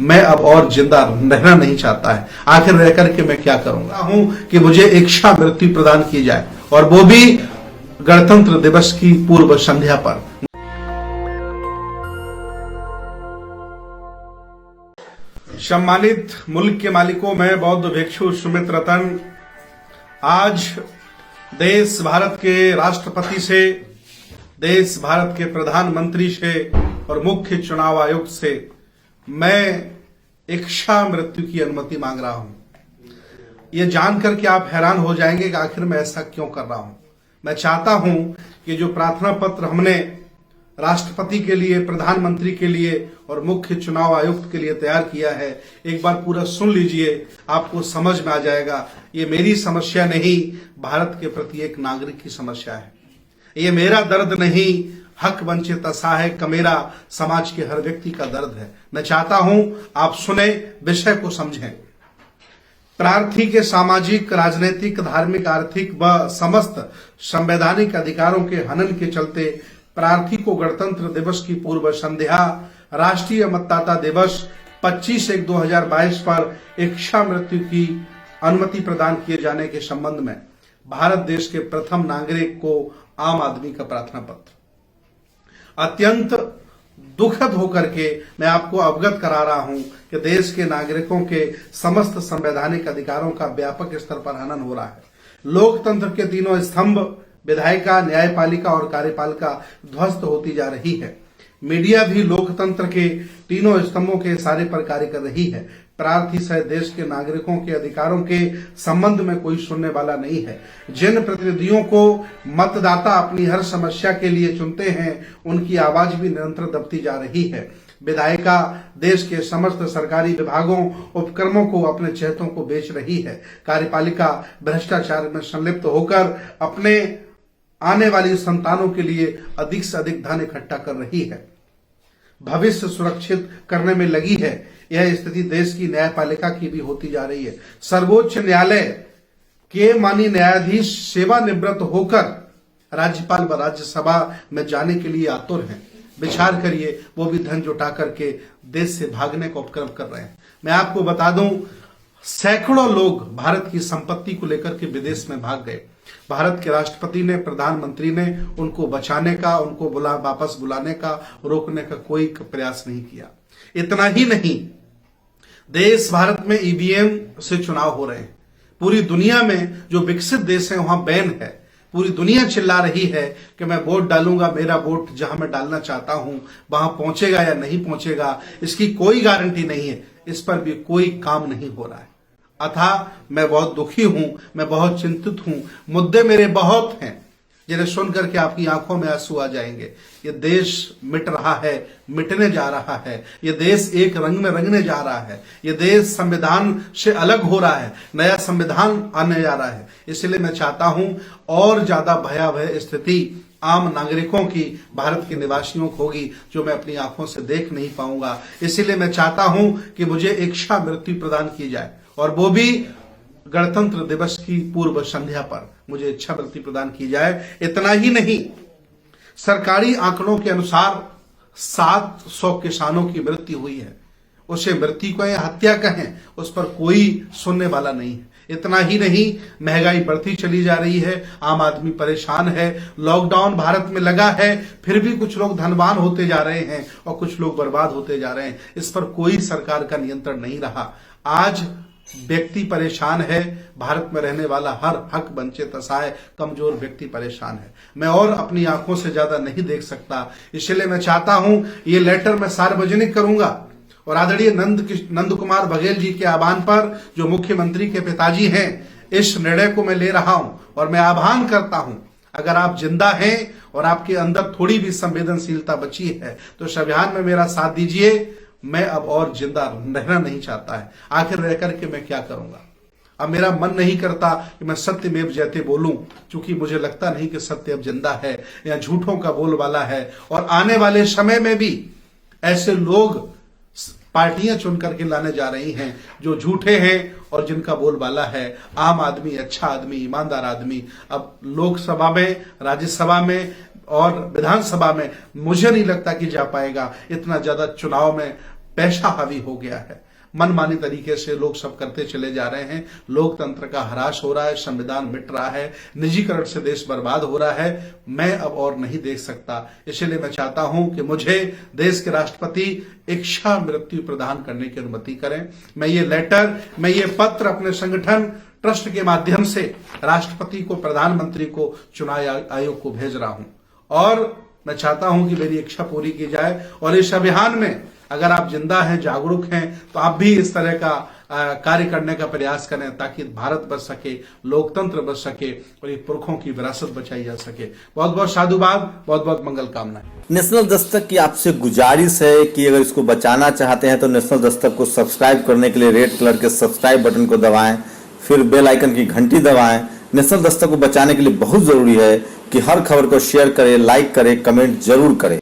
मैं अब और जिंदा रहना नहीं चाहता है। आखिर रह करके मैं क्या करूंगा हूं कि मुझे इच्छा मृत्यु प्रदान की जाए, और वो भी गणतंत्र दिवस की पूर्व संध्या पर। सम्मानित मुल्क के मालिकों, मैं बौद्ध भिक्षु सुमित रतन आज देश भारत के राष्ट्रपति से, देश भारत के प्रधानमंत्री से और मुख्य चुनाव आयुक्त से मैं इच्छा मृत्यु की अनुमति मांग रहा हूं। ये जानकर के आप हैरान हो जाएंगे कि आखिर मैं ऐसा क्यों कर रहा हूं। मैं चाहता हूं कि जो प्रार्थना पत्र हमने राष्ट्रपति के लिए, प्रधानमंत्री के लिए और मुख्य चुनाव आयुक्त के लिए तैयार किया है, एक बार पूरा सुन लीजिए, आपको समझ में आ जाएगा। ये मेरी समस्या नहीं, भारत के प्रति एक नागरिक की समस्या है। ये मेरा दर्द नहीं, हक वंचित असहाय कमेरा समाज के हर व्यक्ति का दर्द है। मैं चाहता हूं आप सुने, विषय को समझें। प्रार्थी के सामाजिक, राजनीतिक, धार्मिक, आर्थिक व समस्त संवैधानिक अधिकारों के हनन के चलते प्रार्थी को गणतंत्र दिवस की पूर्व संध्या, राष्ट्रीय मतदाता दिवस 25/1/2022 पर इच्छा मृत्यु की अनुमति प्रदान किए जाने के संबंध में भारत देश के प्रथम नागरिक को आम आदमी का प्रार्थना पत्र अत्यंत दुखद होकर के मैं आपको अवगत करा रहा हूं कि देश के नागरिकों के समस्त संवैधानिक अधिकारों का व्यापक स्तर पर हनन हो रहा है। लोकतंत्र के तीनों स्तंभ, विधायिका, न्यायपालिका और कार्यपालिका ध्वस्त होती जा रही है। मीडिया भी लोकतंत्र के तीनों स्तंभों के इशारे पर कार्य कर रही है। प्रार्थी सहित देश के नागरिकों के अधिकारों के संबंध में कोई सुनने वाला नहीं है। जिन प्रतिनिधियों को मतदाता अपनी हर समस्या के लिए चुनते हैं, उनकी आवाज भी निरंतर दबती जा रही है। विधायिका देश के समस्त सरकारी विभागों, उपक्रमों को अपने चहेतों को बेच रही है। कार्यपालिका भ्रष्टाचार में संलिप्त होकर अपने आने वाली संतानों के लिए अधिक से अधिक धन इकट्ठा कर रही है, भविष्य सुरक्षित करने में लगी है। यह स्थिति देश की न्यायपालिका की भी होती जा रही है। सर्वोच्च न्यायालय के माननीय न्यायाधीश सेवानिवृत्त होकर राज्यपाल व राज्यसभा में जाने के लिए आतुर हैं। विचार करिए, वो भी धन जुटा करके देश से भागने का उपक्रम कर रहे हैं। मैं आपको बता दूं, सैकड़ों लोग भारत की संपत्ति को लेकर के विदेश में भाग गए। भारत के राष्ट्रपति ने, प्रधानमंत्री ने उनको बचाने का, उनको वापस बुलाने का, रोकने का कोई प्रयास नहीं किया। इतना ही नहीं, देश भारत में ईवीएम से चुनाव हो रहे हैं। पूरी दुनिया में जो विकसित देश है वहां बैन है। पूरी दुनिया चिल्ला रही है कि मैं वोट डालूंगा, मेरा वोट जहां मैं डालना चाहता हूं वहां पहुंचेगा या नहीं पहुंचेगा, इसकी कोई गारंटी नहीं है। इस पर भी कोई काम नहीं हो रहा है। अतः मैं बहुत दुखी हूं, मैं बहुत चिंतित हूं। मुद्दे मेरे बहुत हैं जिन्हें सुनकर के आपकी आंखों में आंसू आ जाएंगे। ये देश मिट रहा है, मिटने जा रहा है। ये देश एक रंग में रंगने जा रहा है। ये देश संविधान से अलग हो रहा है, नया संविधान आने जा रहा है। इसलिए मैं चाहता हूं और ज्यादा भयावह स्थिति आम नागरिकों की, भारत के निवासियों को होगी, जो मैं अपनी आंखों से देख नहीं पाऊंगा। इसीलिए मैं चाहता हूं कि मुझे इच्छा मृत्यु प्रदान की जाए, और वो भी गणतंत्र दिवस की पूर्व संध्या पर मुझे इच्छा मृत्यु प्रदान की जाए। इतना ही नहीं, सरकारी आंकड़ों के अनुसार 700 किसानों की मृत्यु हुई है। उसे मृत्यु कहें, हत्या कहें, उस पर कोई सुनने वाला नहीं है। इतना ही नहीं, महंगाई बढ़ती चली जा रही है, आम आदमी परेशान है। लॉकडाउन भारत में लगा है, फिर भी कुछ लोग धनवान होते जा रहे हैं और कुछ लोग बर्बाद होते जा रहे हैं। इस पर कोई सरकार का नियंत्रण नहीं रहा। आज व्यक्ति परेशान है, भारत में रहने वाला हर हक वंचित असहाय कमजोर व्यक्ति परेशान है। मैं और अपनी आंखों से ज्यादा नहीं देख सकता। इसलिए मैं चाहता हूं ये लेटर मैं सार्वजनिक करूंगा, और आदरणीय नंद कुमार बघेल जी के आह्वान पर, जो मुख्यमंत्री के पिताजी हैं, इस निर्णय को मैं ले रहा हूं। और मैं आह्वान करता हूं, अगर आप जिंदा हैं और आपके अंदर थोड़ी भी संवेदनशीलता बची है तो इस अभियान में मेरा साथ दीजिए। मैं अब और जिंदा रहना नहीं चाहता है। आखिर रह करके मैं क्या करूंगा। अब मेरा मन नहीं करता कि मैं सत्यमेव जयते बोलूं, क्योंकि मुझे लगता नहीं कि सत्य अब जिंदा है या झूठों का बोलबाला है। और आने वाले समय में भी ऐसे लोग पार्टियां चुन करके लाने जा रही हैं जो झूठे हैं और जिनका बोलबाला है आम आदमी, अच्छा आदमी, ईमानदार आदमी। अब लोकसभा में, राज्यसभा में और विधानसभा में मुझे नहीं लगता कि जा पाएगा। इतना ज्यादा चुनाव में पैसा हावी हो गया है। मनमानी तरीके से लोग सब करते चले जा रहे हैं। लोकतंत्र का ह्रास हो रहा है, संविधान मिट रहा है, निजीकरण से देश बर्बाद हो रहा है। मैं अब और नहीं देख सकता। इसलिए मैं चाहता हूं कि मुझे देश के राष्ट्रपति इच्छा मृत्यु प्रदान करने की अनुमति करें। मैं ये पत्र अपने संगठन ट्रस्ट के माध्यम से राष्ट्रपति को, प्रधानमंत्री को, चुनाव आयोग को भेज रहा हूं और मैं चाहता हूं कि मेरी इच्छा पूरी की जाए। और इस अभियान में अगर आप जिंदा हैं, जागरूक हैं, तो आप भी इस तरह का कार्य करने का प्रयास करें ताकि भारत बच सके, लोकतंत्र बच सके और ये पुरखों की विरासत बचाई जा सके। बहुत बहुत साधुवाद, बहुत बहुत मंगल कामनाएं। नेशनल दस्तक की आपसे गुजारिश है कि अगर इसको बचाना चाहते हैं तो नेशनल दस्तक को सब्सक्राइब करने के लिए रेड कलर के सब्सक्राइब बटन को दबाएं, फिर बेल आइकन की घंटी दबाएं। नेशनल दस्तक को बचाने के लिए बहुत जरूरी है कि हर खबर को शेयर करें, लाइक करें, कमेंट जरूर करें।